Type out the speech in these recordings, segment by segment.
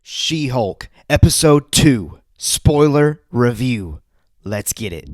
She-Hulk, Episode 2, Spoiler Review. Let's get it.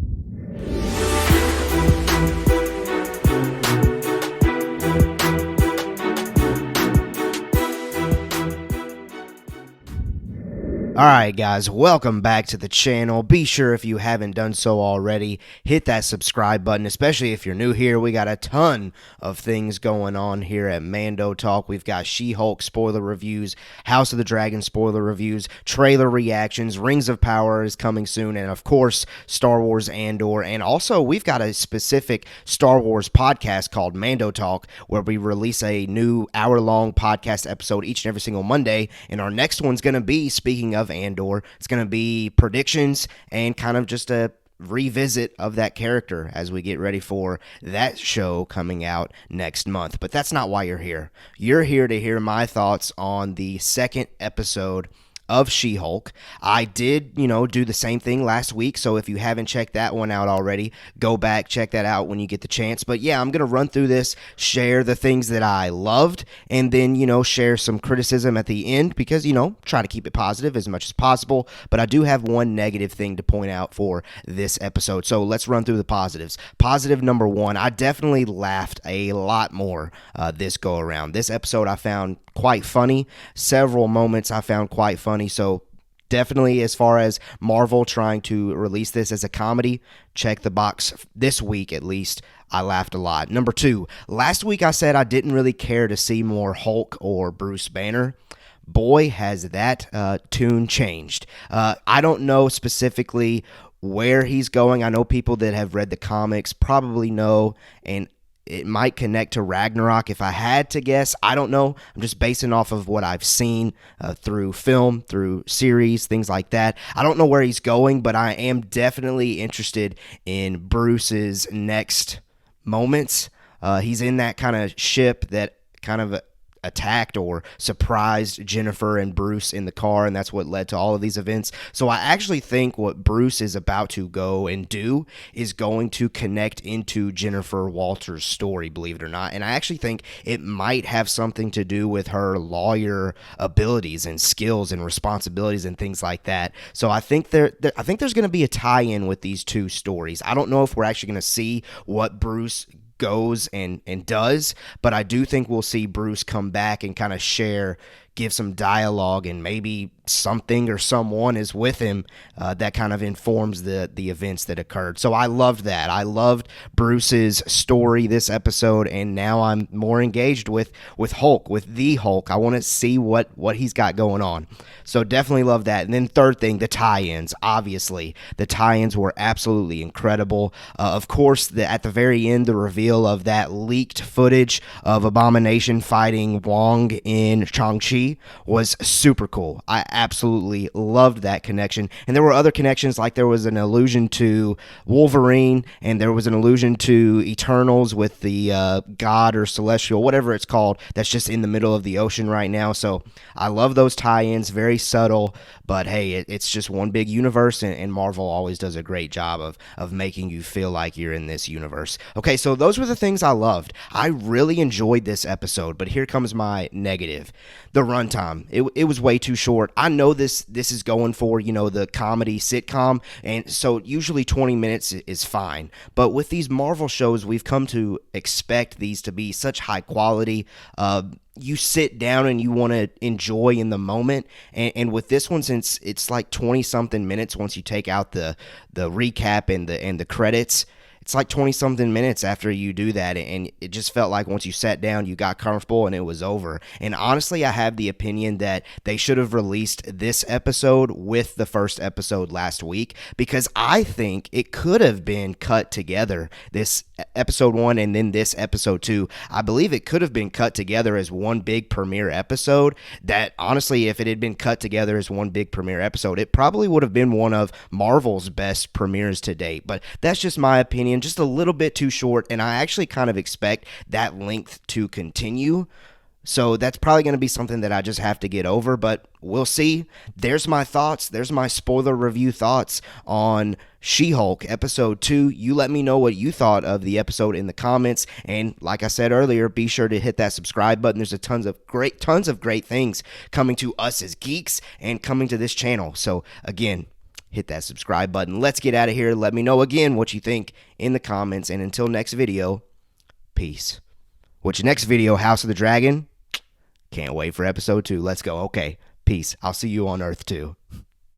Alright guys, welcome back to the channel. Be sure if you haven't done so already, hit that subscribe button, especially if you're new here. We got a ton of things going on here at Mando Talk. We've got She-Hulk spoiler reviews, House of the Dragon spoiler reviews, trailer reactions, Rings of Power is coming soon, and of course, Star Wars Andor. And also, we've got a specific Star Wars podcast called Mando Talk, where we release a new hour-long podcast episode each and every single Monday. And our next one's going to be, speaking of Andor, it's going to be predictions and kind of just a revisit of that character as we get ready for that show coming out next month. But that's not why you're here. You're here to hear my thoughts on the second episode of She-Hulk. I did, do the same thing last week, so if you haven't checked that one out already, go back, check that out when you get the chance. But yeah, I'm going to run through this, share the things that I loved, and then, share some criticism at the end because, try to keep it positive as much as possible. But I do have one negative thing to point out for this episode, so let's run through the positives. Positive number one, I definitely laughed a lot more this go around. This episode I found quite funny. Several moments I found quite funny. So definitely, as far as Marvel trying to release this as a comedy, check the box this week at least. I laughed a lot. Number two, last week I said I didn't really care to see more Hulk or Bruce Banner. Boy, has that tune changed. I don't know specifically where he's going. I know people that have read the comics probably know, and it might connect to Ragnarok. If I had to guess, I don't know. I'm just basing off of what I've seen through film, through series, things like that. I don't know where he's going, but I am definitely interested in Bruce's next moments. He's in that kind of ship that kind of attacked or surprised Jennifer and Bruce in the car, and that's what led to all of these events. So I actually think what Bruce is about to go and do is going to connect into Jennifer Walters' story, believe it or not. And I actually think it might have something to do with her lawyer abilities and skills and responsibilities and things like that. So I think there's going to be a tie-in with these two stories. I don't know if we're actually going to see what Bruce goes and does, but I do think we'll see Bruce come back and kind of give some dialogue, and maybe something or someone is with him that kind of informs the events that occurred. So I loved that. I loved Bruce's story this episode, and now I'm more engaged with Hulk, with the Hulk. I want to see what he's got going on. So definitely love that. And then third thing, the tie-ins. Obviously, the tie-ins were absolutely incredible. Of course, at the very end, the reveal of that leaked footage of Abomination fighting Wong in Shang-Chi was super cool. I absolutely loved that connection. And there were other connections, like there was an allusion to Wolverine, and there was an allusion to Eternals with the God or Celestial, whatever it's called, that's just in the middle of the ocean right now. So I love those tie-ins, very subtle, but hey, it's just one big universe, and Marvel always does a great job of making you feel like you're in this universe. Okay, so those were the things I loved. I really enjoyed this episode, but here comes my negative. The runtime. It was way too short. I know this is going for, the comedy sitcom, and so usually 20 minutes is fine. But with these Marvel shows, we've come to expect these to be such high quality. You sit down and you want to enjoy in the moment, and with this one, since it's like 20-something minutes once you take out the recap and the credits, it's like 20-something minutes after you do that, and it just felt like once you sat down, you got comfortable, and it was over. And honestly, I have the opinion that they should have released this episode with the first episode last week, because I think it could have been cut together, this episode 1 and then this episode 2. I believe it could have been cut together as one big premiere episode. That honestly, if it had been cut together as one big premiere episode, it probably would have been one of Marvel's best premieres to date. But that's just my opinion. Just a little bit too short, and I actually kind of expect that length to continue So that's probably going to be something that I just have to get over, but we'll see. There's my thoughts. There's my spoiler review thoughts on She-Hulk episode 2. You let me know what you thought of the episode in the comments, and like I said earlier, be sure to hit that subscribe button. There's tons of great things coming to us as geeks and coming to this channel. So again, hit that subscribe button. Let's get out of here. Let me know again what you think in the comments, and until next video, peace. What's your next video, House of the Dragon? Can't wait for episode 2. Let's go. Okay. Peace. I'll see you on Earth 2.